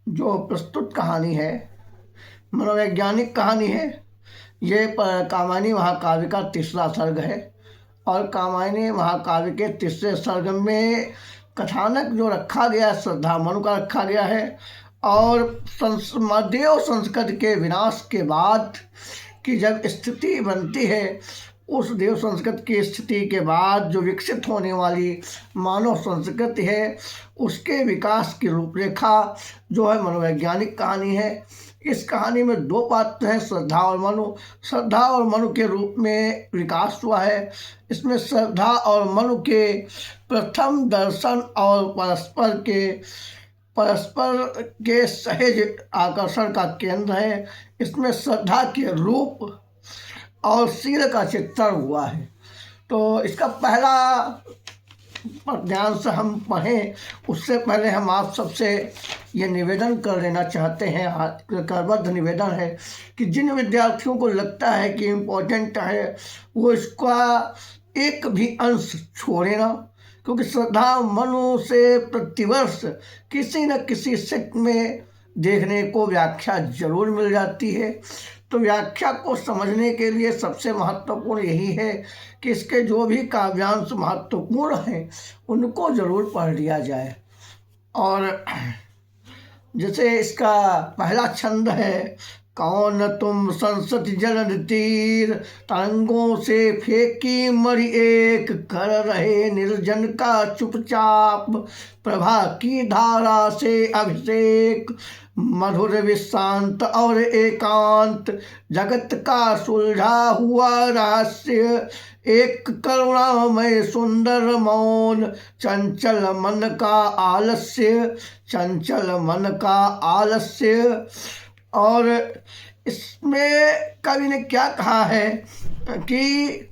जो प्रस्तुत कहानी है मनोवैज्ञानिक कहानी है। ये कामायनी महाकाव्य का तीसरा सर्ग है और कामायनी महाकाव्य के तीसरे सर्ग में कथानक जो रखा गया श्रद्धा मनु का रखा गया है और देव संस्कृति के विनाश के बाद की जब स्थिति बनती है, उस देव संस्कृति की स्थिति के बाद जो विकसित होने वाली मानव संस्कृति है, उसके विकास की रूपरेखा जो है मनोवैज्ञानिक कहानी है। इस कहानी में दो पात्र हैं, श्रद्धा और मनु। श्रद्धा और मनु के रूप में विकास हुआ है। इसमें श्रद्धा और मनु के प्रथम दर्शन और परस्पर के सहज आकर्षण का केंद्र है। इसमें श्रद्धा के रूप और शील का चित्रण हुआ है। तो इसका पहला ध्यान से हम पढ़ें, उससे पहले हम आप सबसे ये निवेदन कर लेना चाहते हैं, करबद्ध निवेदन है कि जिन विद्यार्थियों को लगता है कि इम्पोर्टेंट है वो इसका एक भी अंश छोड़े ना, क्योंकि श्रद्धा मनु से प्रतिवर्ष किसी न किसी सेक्ट में देखने को व्याख्या जरूर मिल जाती है। तो व्याख्या को समझने के लिए सबसे महत्वपूर्ण यही है कि इसके जो भी काव्यांश महत्वपूर्ण हैं उनको जरूर पढ़ लिया जाए। और जैसे इसका पहला छंद है, कौन तुम संसत जल तीर तरंगों से फेंकी मरी एक, कर रहे निर्जन का चुपचाप प्रभा की धारा से अभिषेक, मधुर विश्रांत और एकांत जगत का सुलझा हुआ रहस्य, एक करुणामय सुंदर मौन चंचल मन का आलस्य, चंचल मन का आलस्य। और इसमें कवि ने क्या कहा है कि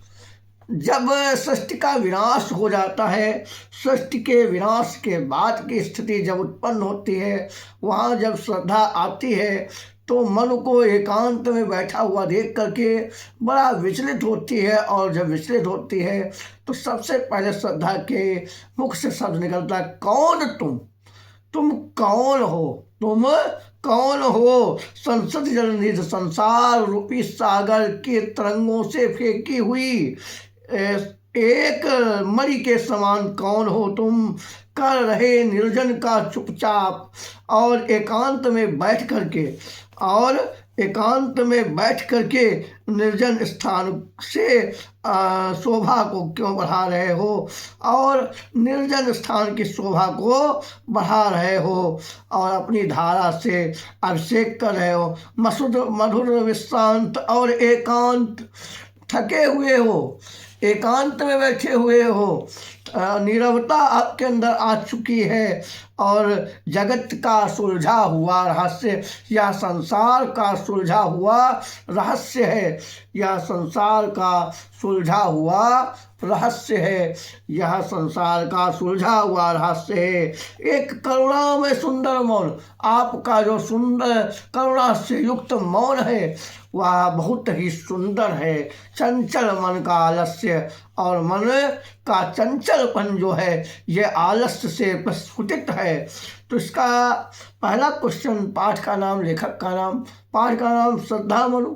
जब सृष्टि का विनाश हो जाता है, सृष्टि के विनाश के बाद की स्थिति जब उत्पन्न होती है, वहाँ जब श्रद्धा आती है तो मन को एकांत में बैठा हुआ देख करके बड़ा विचलित होती है। और जब विचलित होती है तो सबसे पहले श्रद्धा के मुख से शब्द निकलता है, कौन तुम कौन हो, तुम कौन हो संसद जलनिधि संसार रूपी सागर के तरंगों से फेंकी हुई एक मरी के समान कौन हो तुम, कर रहे निर्जन का चुपचाप और एकांत में बैठ करके निर्जन स्थान से शोभा को क्यों बढ़ा रहे हो, और निर्जन स्थान की शोभा को बढ़ा रहे हो और अपनी धारा से अभिषेक कर रहे हो। मधुर विश्रांत और एकांत, थके हुए हो, एकांत में बैठे हुए हो, नीरवता आपके अंदर आ चुकी है और जगत का सुलझा हुआ रहस्य, यह संसार का सुलझा हुआ रहस्य है, यह संसार का सुलझा हुआ रहस्य है, यह संसार का सुलझा हुआ रहस्य है। एक करुणा में सुंदर मौन, आपका जो सुंदर करुणा से युक्त मौन है वह बहुत ही सुंदर है। चंचल मन का आलस्य, और मन का चंचलपन जो है ये आलस्य से प्रस्फुटित है। तो इसका पहला क्वेश्चन, पाठ का नाम, लेखक का नाम, पाठ का नाम श्रद्धा मनु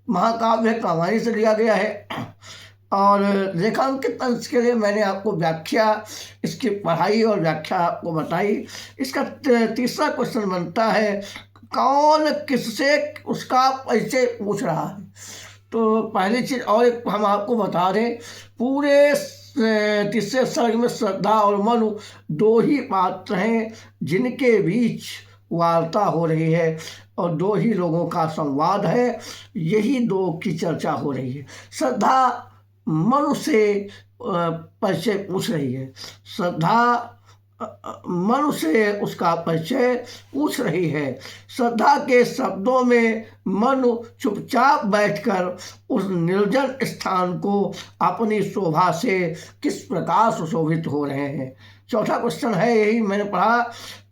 महाकाव्य कामायनी से लिया गया है। और रेखांकित अंश के लिए मैंने आपको व्याख्या इसकी पढ़ाई और व्याख्या आपको बताई। इसका तीसरा क्वेश्चन बनता है, कौन किससे उसका परिचय पूछ रहा है। तो पहली चीज़ और एक हम आपको बता दें, पूरे तीसरे सर्ग में श्रद्धा और मनु दो ही पात्र हैं जिनके बीच वार्ता हो रही है और दो ही लोगों का संवाद है, यही दो की चर्चा हो रही है। श्रद्धा मनु से परिचय पूछ रही है, श्रद्धा मनु से उसका परिचय पूछ रही है। श्रद्धा के शब्दों में मनु चुपचाप बैठकर उस निर्जन स्थान को अपनी शोभा से किस प्रकार सुशोभित हो रहे हैं। चौथा क्वेश्चन है यही मैंने पढ़ा,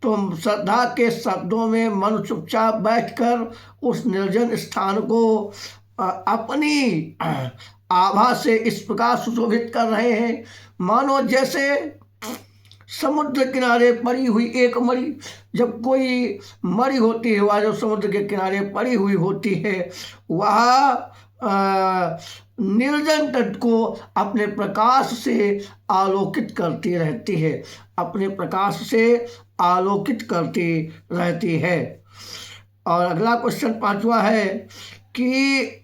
तो श्रद्धा के शब्दों में मनु चुपचाप बैठकर उस निर्जन स्थान को अपनी आभा से इस प्रकार सुशोभित कर रहे हैं, मानो जैसे समुद्र किनारे पड़ी हुई एक मणि, जब कोई मणि होती है वह जो समुद्र के किनारे पड़ी हुई होती है वह निर्जन तट को अपने प्रकाश से आलोकित करती रहती है, अपने प्रकाश से आलोकित करती रहती है। और अगला क्वेश्चन पांचवा है कि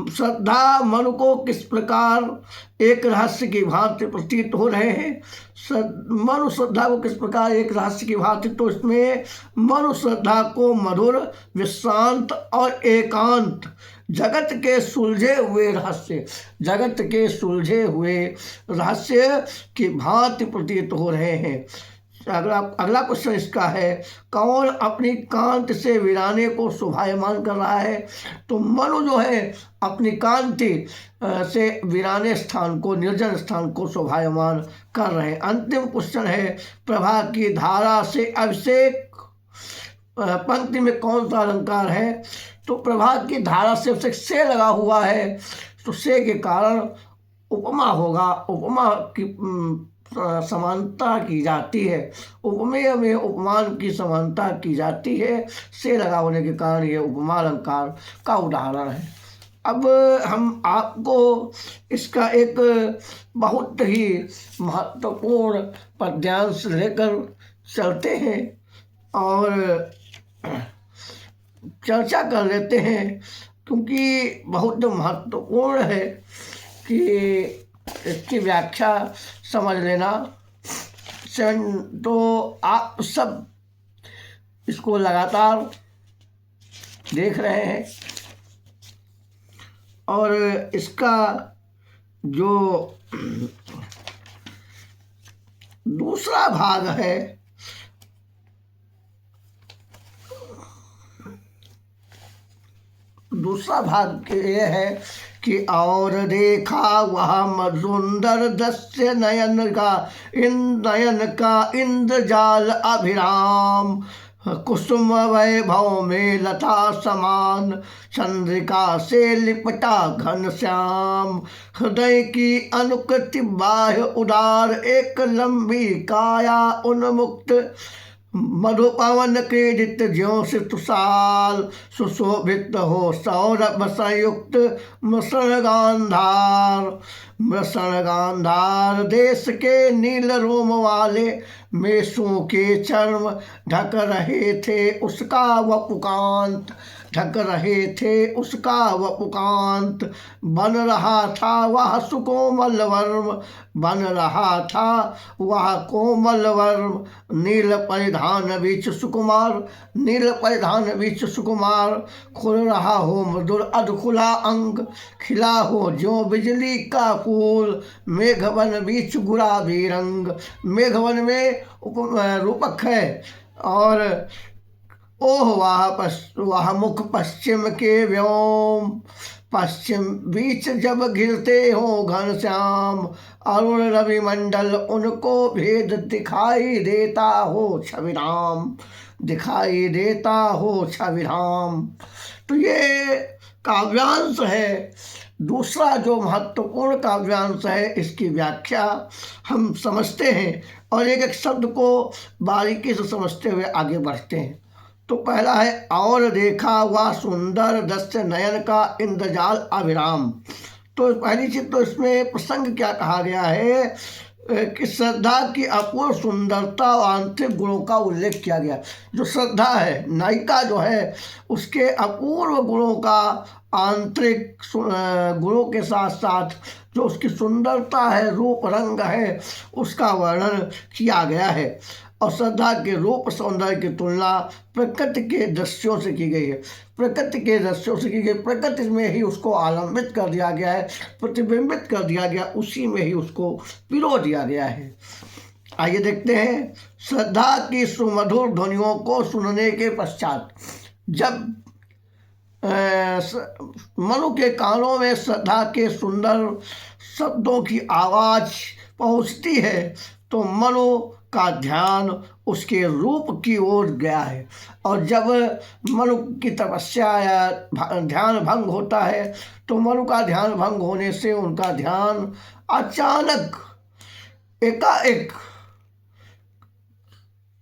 श्रद्धा मनु को किस प्रकार एक रहस्य की भांति प्रतीत हो रहे हैं। मनु श्रद्धा को किस प्रकार एक रहस्य की भांति, तो इसमें मनु श्रद्धा को मधुर, विश्रांत और एकांत जगत के सुलझे हुए रहस्य, जगत के सुलझे हुए रहस्य की भांति प्रतीत हो रहे हैं। अगला क्वेश्चन इसका है, कौन अपनी कांति से वीराने को शोभायमान कर रहा है। तो मनु जो है अपनी कांति से वीराने स्थान को, निर्जन स्थान को शोभायमान कर रहे हैं। अंतिम क्वेश्चन है, प्रभा की धारा से अभिषेक पंक्ति में कौन सा अलंकार है। तो प्रभा की धारा से अभिषेक से लगा हुआ है, तो से के कारण उपमा होगा, उपमा की समानता की जाती है, उपमेय में उपमान की समानता की जाती है, से लगा होने के कारण ये उपमा अलंकार का उदाहरण है। अब हम आपको इसका एक बहुत ही महत्वपूर्ण पद्यांश लेकर चलते हैं और चर्चा कर लेते हैं, क्योंकि बहुत महत्वपूर्ण है कि इसकी व्याख्या समझ लेना। तो आप सब इसको लगातार देख रहे हैं और इसका जो दूसरा भाग है दूसरा भाग ये है कि और देखा वह सुंदर दृश्य नयन का इंद्रजाल अभिराम, कुसुम वैभव में लता समान चंद्रिका से लिपटा घन श्याम, हृदय की अनुकृति बाह्य उदार एक लंबी काया उन्मुक्त, मधुपवन क्रीडित ज्यों से तुषार सुशोभित हो सौरभ संयुक्त मृषण गांधार देश के नील रोम वाले मेषों के चर्म ढक रहे थे उसका वपुकांत, ढक रहे थे उसका वपुकांत, बन रहा था वह सुकोमल वर्म, बन रहा था वह कोमल वर्म, नील परिधान बीच सुकुमार, नील परिधान बीच सुकुमार, खुल रहा हो मधुर अधखुला अंग, खिला हो ज्यों बिजली का फूल, मेघवन बीच गुलाबी रंग। मेघवन में रूपक है और ओह वाह मुख पश्चिम के व्योम, पश्चिम बीच जब घिरते हो घनश्याम, अरुण रवि मंडल उनको भेद दिखाई देता हो छविराम, दिखाई देता हो छविराम। तो ये काव्यांश है, दूसरा जो महत्वपूर्ण काव्यांश है, इसकी व्याख्या हम समझते हैं और एक एक शब्द को बारीकी से समझते हुए आगे बढ़ते हैं। तो पहला है और देखा वह सुंदर दृश्य नयन का इंद्रजाल अभिराम। तो पहली चीज तो इसमें प्रसंग क्या कहा गया है कि श्रद्धा की अपूर्व सुंदरता और आंतरिक गुणों का उल्लेख किया गया। जो श्रद्धा है, नायिका जो है, उसके अपूर्व गुणों का, आंतरिक गुणों के साथ साथ जो उसकी सुंदरता है, रूप रंग है, उसका वर्णन किया गया है। और श्रद्धा के रूप सौंदर्य की तुलना प्रकृति के दृश्यों से की गई है, प्रकृति के दृश्यों से की गई। प्रकृति में ही उसको आलंबित कर दिया गया है, प्रतिबिंबित कर दिया गया, उसी में ही उसको पिरो दिया गया है। आइए देखते हैं, श्रद्धा की सुमधुर ध्वनियों को सुनने के पश्चात जब मनु के कानों में श्रद्धा के सुंदर शब्दों की आवाज पहुंचती है तो मनु का ध्यान उसके रूप की ओर गया है। और जब मनु की तपस्या या ध्यान भंग होता है तो मनु का ध्यान भंग होने से उनका ध्यान अचानक एकाएक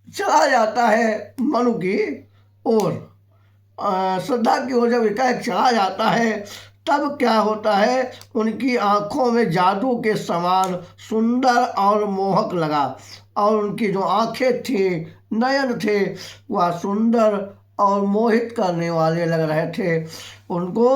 चला जाता है मनु की ओर। श्रद्धा की ओर जब एकाएक चला जाता है तब क्या होता है, उनकी आंखों में जादू के समान सुंदर और मोहक लगा, और उनकी जो आंखें थी, नयन थे, वह सुंदर और मोहित करने वाले लग रहे थे, उनको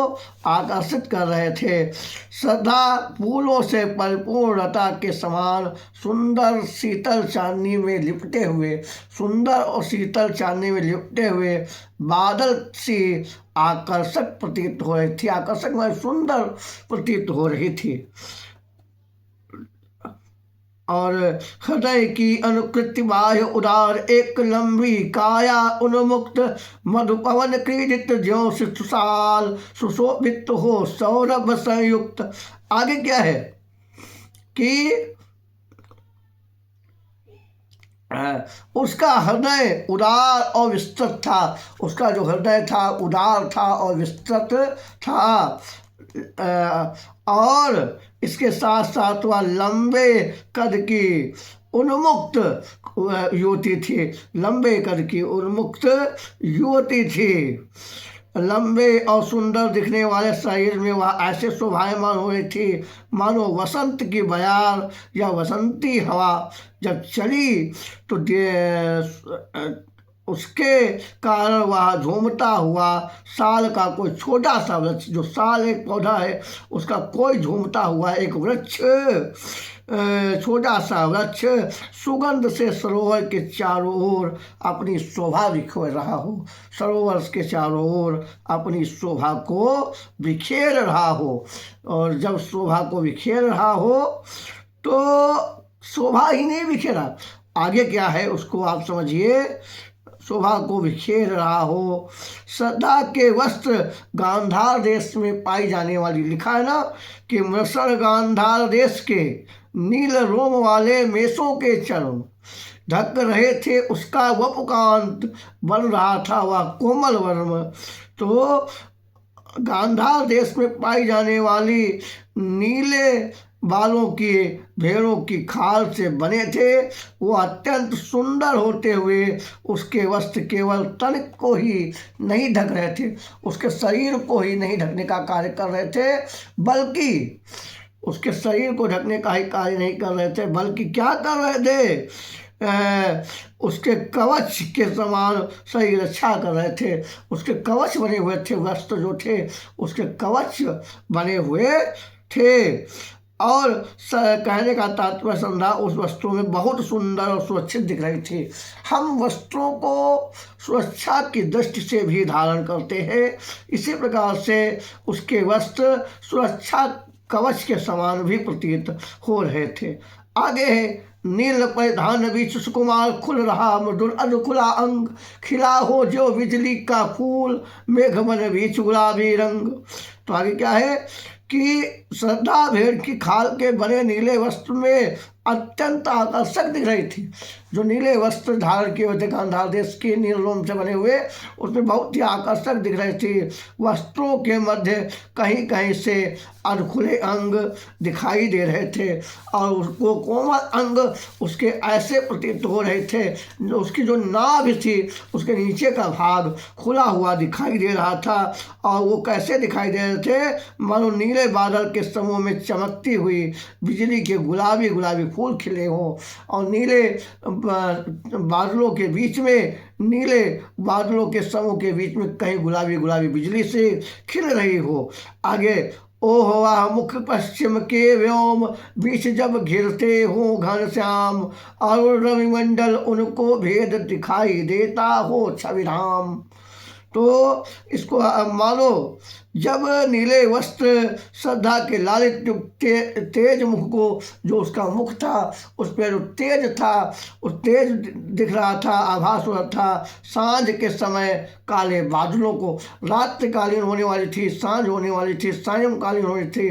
आकर्षित कर रहे थे। श्रद्धा फूलों से परिपूर्णता के समान सुंदर शीतल चांदनी में लिपटे हुए, सुंदर और शीतल चांदनी में लिपटे हुए बादल सी आकर्षक प्रतीत हो रही थी, आकर्षक में सुंदर प्रतीत हो रही थी। और हृदय की अनुकृति बाह्य उदार, एक लंबी काया उन्मुक्त, मधुपवन क्रीडित ज्यों सुशाल, सुशोभित हो सौरभ संयुक्त। आगे क्या है कि उसका हृदय उदार और विस्तृत था, उसका जो हृदय था उदार था और विस्तृत था, और इसके साथ साथ वह लंबे कद की उन्मुक्त युवती थी, लंबे कद की उन्मुक्त युवती थी। लंबे और सुंदर दिखने वाले शरीर में वह ऐसे शोभायमान हो रही थी मानो वसंत की बयार या वसंती हवा जब चली तो उसके कारण वह झूमता हुआ साल का कोई छोटा सा वृक्ष, जो साल एक पौधा है उसका कोई झूमता हुआ एक वृक्ष, छोटा सा वृक्ष सुगंध से सरोवर के चारों ओर अपनी शोभा बिखेर रहा हो, सरोवर के चारों ओर अपनी शोभा को बिखेर रहा हो। और जब शोभा को बिखेर रहा हो तो शोभा ही नहीं बिखेरा, आगे क्या है उसको आप समझिए। शोभा को बिखेर रहा हो, श्रद्धा के वस्त्र गांधार देश में पाई जाने वाली, लिखा है ना कि मृषण गांधार देश के नील रोम वाले मेषों के चरण ढक रहे थे, उसका वपुकांत बन रहा था वह कोमल वर्म। तो गांधार देश में पाई जाने वाली नीले बालों की भेड़ों की खाल से बने थे, वो अत्यंत सुंदर होते हुए उसके वस्त्र केवल तन को ही नहीं ढक रहे थे, उसके शरीर को ही नहीं ढकने का कार्य कर रहे थे, बल्कि उसके शरीर को ढकने का ही कार्य नहीं कर रहे थे, बल्कि क्या कर रहे थे, उसके कवच के समान सही रक्षा कर रहे थे। उसके कवच बने हुए थे, वस्त्र जो थे उसके कवच बने हुए थे। और कहने का तात्पर्य संध्या उस वस्त्रों में बहुत सुंदर और सुरक्षित दिख रही थी। हम वस्त्रों को सुरक्षा की दृष्टि से भी धारण करते हैं, इसी प्रकार से उसके वस्त्र सुरक्षा कवच के समान भी प्रतीत हो रहे थे। आगे है नील परिधान बीच सुकुमार खुल रहा मृदुल अनुकुला अंग, खिला हो जो बिजली का फूल मेघ मन बीच गुलाबी रंग। तो आगे क्या है कि श्रद्धा भेड़ की खाल के बने नीले वस्त्र में अत्यंत आकर्षक दिख रही थी। जो नीले वस्त्र धारण किए हुए थे गांधार देश के नील रोम से बने हुए, उसमें बहुत ही आकर्षक दिख रही थी। वस्त्रों के मध्य कहीं कहीं से अधखुले अंग दिखाई दे रहे थे और उसको कोमल अंग उसके ऐसे प्रतीत हो रहे थे, उसकी जो नाभ थी उसके नीचे का भाग खुला हुआ दिखाई दे रहा था। और वो कैसे दिखाई दे रहे थे, मानो नीले बादल के समूह में चमकती हुई बिजली के गुलाबी गुलाबी फूल खिले हों, और नीले बादलों के बीच में, नीले बादलों के समूह के बीच में कहीं गुलाबी गुलाबी बिजली से खिल रही हो। आगे ओह वाह मुख पश्चिम के व्योम बीच जब घिरते हो घनश्याम, और रविमंडल उनको भेद दिखाई देता हो छविराम। तो इसको मानो जब नीले वस्त्र श्रद्धा के लालित तेज मुख को, जो उसका मुख था उस पर जो तेज था, उस तेज दिख रहा था, आभास हो रहा था। सांझ के समय काले बादलों को, रात्रिकालीन होने वाली थी, सांझ होने वाली थी, सायंकालीन होनी थी,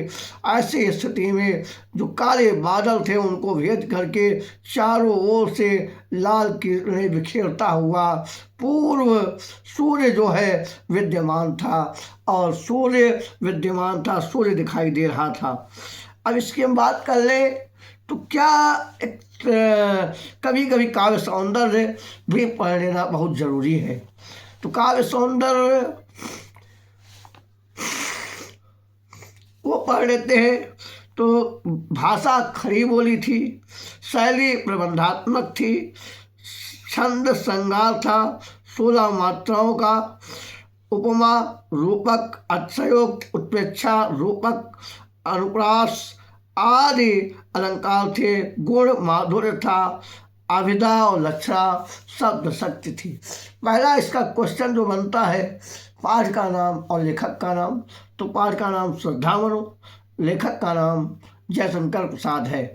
ऐसी स्थिति में जो काले बादल थे उनको भेद करके चारों ओर से लाल किरणें बिखेरता हुआ पूर्व सूर्य जो है विद्यमान था, और सूर्य विद्यमान था, सूर्य दिखाई दे रहा था। अब इसकी हम बात कर लें तो क्या एक कभी कभी काव्य सौंदर्य भी पढ़ लेना बहुत जरूरी है। तो काव्य सौंदर्य वो पढ़ लेते हैं। तो भाषा खड़ी बोली थी, शैली प्रबंधात्मक थी, छंद श्रृंगार था, 16 मात्राओं का, उपमा रूपक, अतिशयोक्ति, उत्प्रेक्षा रूपक, अनुप्रास आदि अलंकार थे, गुण माधुर्य था, अभिधा और लक्षणा शब्द शक्ति थी। पहला इसका क्वेश्चन जो बनता है, पाठ का नाम और लेखक का नाम। तो पाठ का नाम श्रद्धा मनु, लेखक का नाम जयशंकर प्रसाद है।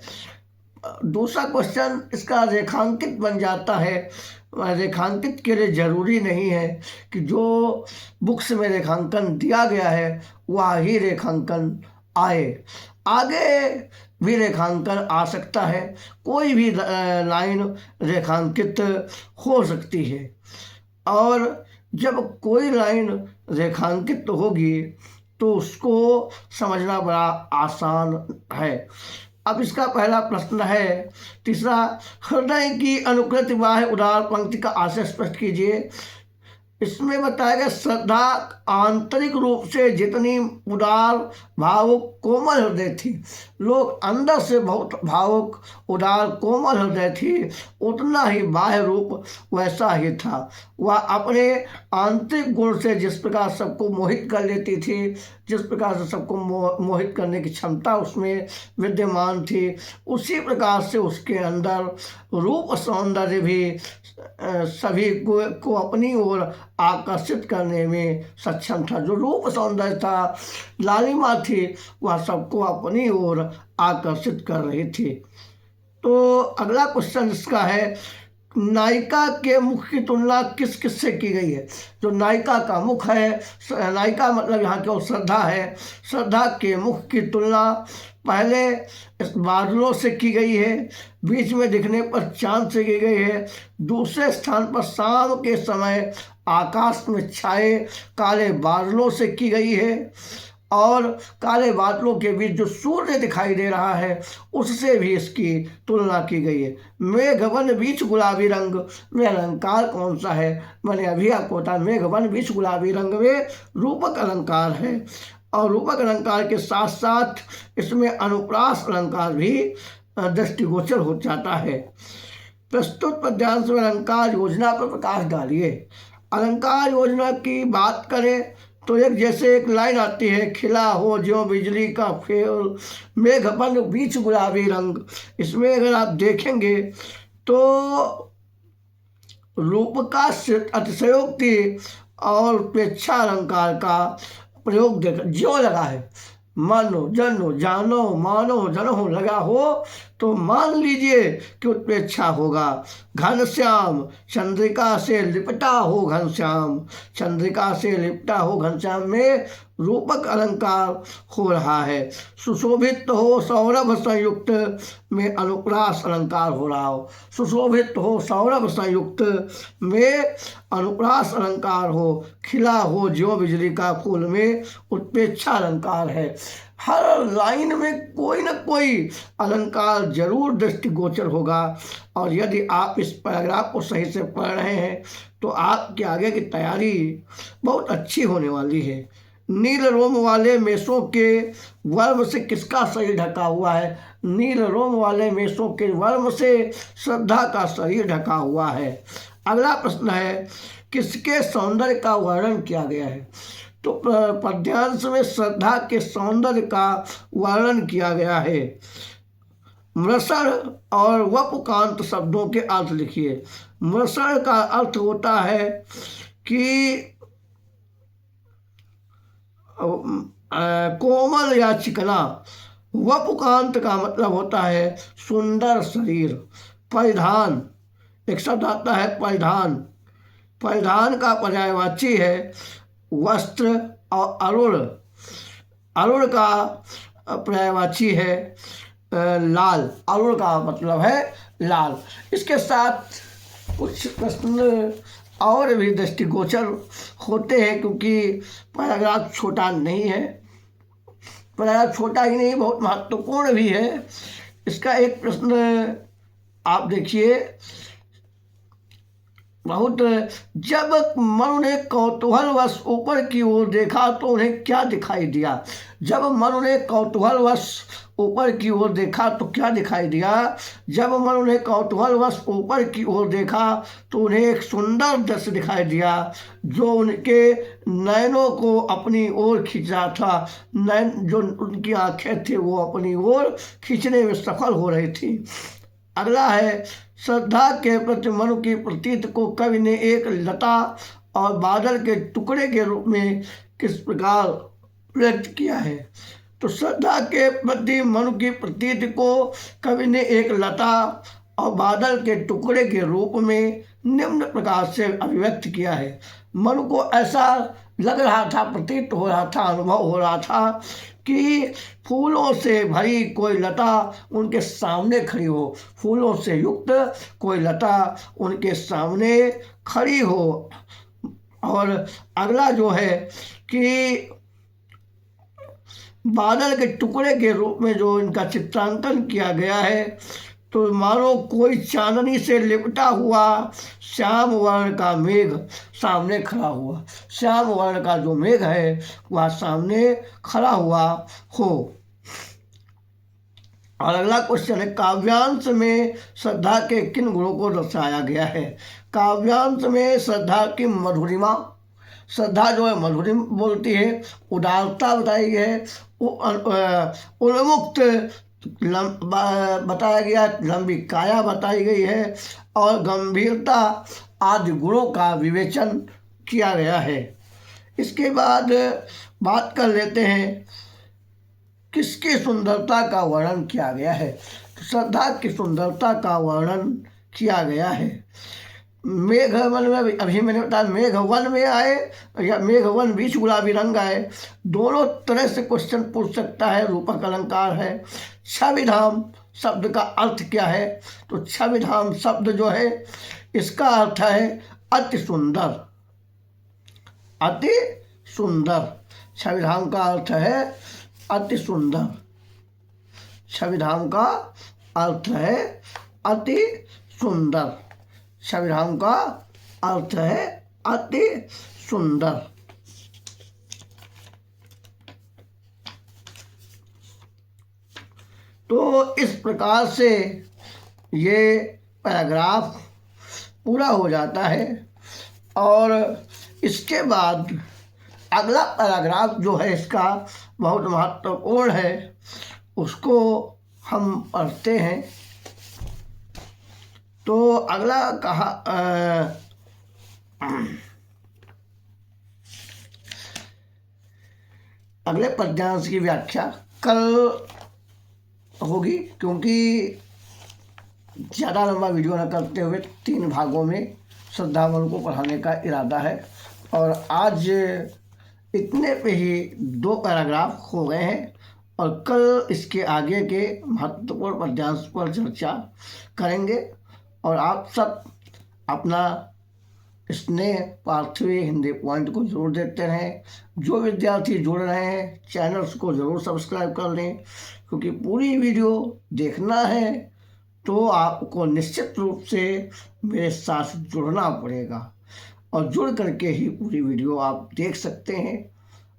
दूसरा क्वेश्चन इसका रेखांकित बन जाता है। रेखांकित के लिए जरूरी नहीं है कि जो बुक्स में रेखांकन दिया गया है वह ही रेखांकन आए, आगे भी रेखांकन आ सकता है, कोई भी लाइन रेखांकित हो सकती है। और जब कोई लाइन रेखांकित होगी तो उसको समझना बड़ा आसान है। अब इसका पहला प्रश्न है, तीसरा, हृदय की अनुकृत बाह्य उदार पंक्ति का आशय स्पष्ट कीजिए। इसमें बताया गया श्रद्धा आंतरिक रूप से जितनी उदार भावुक कोमल हृदय थी, लोग अंदर से बहुत भावुक उदार कोमल हृदय थी, उतना ही बाह्य रूप वैसा ही था। वह अपने आंतरिक गुण से जिस प्रकार सबको मोहित कर लेती थी, जिस प्रकार से सबको मोहित करने की क्षमता उसमें विद्यमान थी, उसी प्रकार से उसके अंदर रूप सौंदर्य भी सभी को अपनी ओर आकर्षित करने में सक्षम था। जो रूप सौंदर्य था, लालिमा थी, वह सबको अपनी ओर आकर्षित कर रही थी। तो अगला क्वेश्चन इसका है, नायिका के मुख की तुलना किस किस से की गई है। जो नायिका का मुख है, नायिका मतलब यहाँ केवल श्रद्धा है, श्रद्धा के मुख की तुलना पहले इस बादलों से की गई है, बीच में दिखने पर चांद से की गई है, दूसरे स्थान पर शाम के समय आकाश में छाए काले बादलों से की गई है, और काले बादलों के बीच जो सूर्य दिखाई दे रहा है उससे भी इसकी तुलना की गई है। मेघवन बीच गुलाबी रंग में अलंकार कौन सा है। मैंने अभी आपको बताया, मेघवन बीच गुलाबी रंग में रूपक अलंकार है, और रूपक अलंकार के साथ साथ इसमें अनुप्रास अलंकार भी दृष्टिगोचर हो जाता है। प्रस्तुत पद्यांश में अलंकार योजना पर प्रकाश डालिए। अलंकार योजना की बात करें तो एक जैसे एक लाइन आती है, खिला हो ज्यों बिजली का फेल, मेघवन बीच गुलाबी रंग। इसमें अगर आप देखेंगे तो रूप का अतिशयोक्ति और उपेक्षा अलंकार का प्रयोग ज्यों लगा है, मानो जनो जानो मानो जनो लगा हो तो मान लीजिए कि उत्प्रेक्षा होगा। घनश्याम चंद्रिका से लिपटा हो, घनश्याम चंद्रिका से लिपटा हो, घनश्याम में रूपक अलंकार हो रहा है। सुशोभित हो सौरभ संयुक्त में अनुप्रास अलंकार हो रहा हो, सुशोभित हो सौरभ संयुक्त में अनुप्रास अलंकार हो, खिला हो ज्यों बिजली का फूल में उत्प्रेक्षा अलंकार है। हर लाइन में कोई न कोई अलंकार जरूर दृष्टिगोचर होगा, और यदि आप इस पैराग्राफ को सही से पढ़ रहे हैं तो आपके आगे की तैयारी बहुत अच्छी होने वाली है। नील रोम वाले मेषों के वर्म से किसका शरीर ढका हुआ है। नील रोम वाले मेषों के वर्म से श्रद्धा का शरीर ढका हुआ है। अगला प्रश्न है, किसके सौंदर्य का वर्णन किया गया है। तो पद्यांश में श्रद्धा के सौंदर्य का वर्णन किया गया है। मृषण और वपुकांत शब्दों के अर्थ लिखिए। मृषण का अर्थ होता है कि कोमल या चिकना। वपुकांत का मतलब होता है सुंदर शरीर। परिधान, एक शब्द आता है परिधान। परिधान का पर्यायवाची है वस्त्र, और अरुण, अरुण का पर्यायवाची है लाल। अरुण का मतलब है लाल। इसके साथ कुछ प्रश्न और भी दृष्टिगोचर होते हैं, क्योंकि पैराग्राफ छोटा नहीं है, पैराग्राफ छोटा ही नहीं बहुत महत्वपूर्ण भी है। इसका एक प्रश्न आप देखिए, बहुत, जब मनु ने कौतूहलवश ऊपर की ओर देखा तो उन्हें क्या दिखाई दिया। जब मनु ने कौतूहलवश ऊपर की ओर देखा तो क्या दिखाई दिया। जब मनु ने कौतूहलवश ऊपर की ओर देखा तो उन्हें एक सुंदर दृश्य दिखाई दिया जो उनके नयनों को अपनी ओर खींच रहा था। नयन, जो उनकी आंखें थी वो अपनी ओर खींचने में सफल हो रही थी। अगला है, श्रद्धा के प्रति मनु की प्रतीत को कवि ने एक लता और बादल के टुकड़े के रूप में किस प्रकार व्यक्त किया है। तो श्रद्धा के प्रति मनु की प्रतीत को कवि ने एक लता और बादल के टुकड़े के रूप में निम्न प्रकार से अभिव्यक्त किया है। मनु को ऐसा लग रहा था, प्रतीत हो रहा था, अनुभव हो रहा था कि फूलों से भरी कोई लता उनके सामने खड़ी हो, फूलों से युक्त कोई लता उनके सामने खड़ी हो। और अगला जो है कि बादल के टुकड़े के रूप में जो इनका चित्रांकन किया गया है, तो मानो कोई चांदनी से लिपटा हुआ श्याम वर्ण का मेघ सामने खड़ा हुआ, श्याम वर्ण का जो मेघ है वह सामने खड़ा हुआ हो। और अगला क्वेश्चन है, काव्यांश में श्रद्धा के किन गुणों को दर्शाया गया है। काव्यांश में श्रद्धा की मधुरिमा, श्रद्धा जो है मधुरी बोलती है, उदारता बताई है, उन्मुक्त बताया गया, लंबी काया बताई गई है और गंभीरता आदि गुणों का विवेचन किया गया है। इसके बाद बात कर लेते हैं किसकी सुंदरता का वर्णन किया गया है। तो श्रद्धा की सुंदरता का वर्णन किया गया है। मेघवन में, अभी मैंने बताया मेघवन में आए या मेघवन बीच गुलाबी रंग आए, दोनों तरह से क्वेश्चन पूछ सकता है। रूपक अलंकार है। छविधाम शब्द का अर्थ क्या है। तो छविधाम शब्द जो है इसका अर्थ है अति सुंदर, अति सुंदर। छविधाम का अर्थ है अति सुंदर, छविधाम का अर्थ है अति सुंदर, छविधाम का अर्थ है अति सुंदर। तो इस प्रकार से ये पैराग्राफ पूरा हो जाता है और इसके बाद अगला पैराग्राफ जो है इसका बहुत महत्वपूर्ण है, उसको हम पढ़ते हैं। तो अगला कहा अगले पद्यांश की व्याख्या कल होगी, क्योंकि ज़्यादा लंबा वीडियो न करते हुए 3 भागों में श्रद्धा मनु को पढ़ाने का इरादा है। और आज इतने पे ही 2 पैराग्राफ हो गए हैं और कल इसके आगे के महत्वपूर्ण पद्यांश पर चर्चा करेंगे। और आप सब अपना स्नेह पार्थिव हिंदी पॉइंट को जरूर देते रहें। जो विद्यार्थी जुड़ रहे हैं चैनल्स को ज़रूर सब्सक्राइब कर लें, क्योंकि पूरी वीडियो देखना है तो आपको निश्चित रूप से मेरे साथ जुड़ना पड़ेगा और जुड़ करके ही पूरी वीडियो आप देख सकते हैं।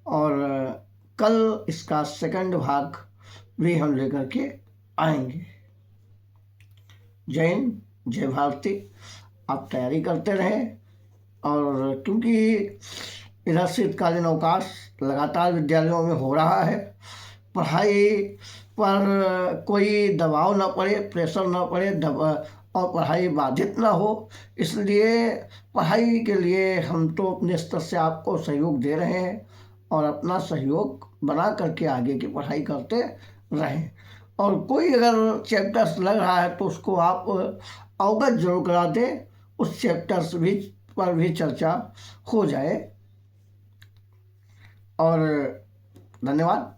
और कल इसका सेकंड भाग भी हम लेकर के आएंगे। जय हिंद, जय भारती। आप तैयारी करते रहें। और क्योंकि इधर शीतकालीन अवकाश लगातार विद्यालयों में हो रहा है, पढ़ाई पर कोई दबाव ना पड़े, प्रेशर ना पड़े, और पढ़ाई बाधित ना हो, इसलिए पढ़ाई के लिए हम तो अपने स्तर से आपको सहयोग दे रहे हैं और अपना सहयोग बना करके आगे की पढ़ाई करते रहें। और कोई अगर चैप्टर्स लग रहा है तो उसको आप अवगत जरूर करा दें, उस चैप्टर्स भी पर भी चर्चा हो जाए। और धन्यवाद।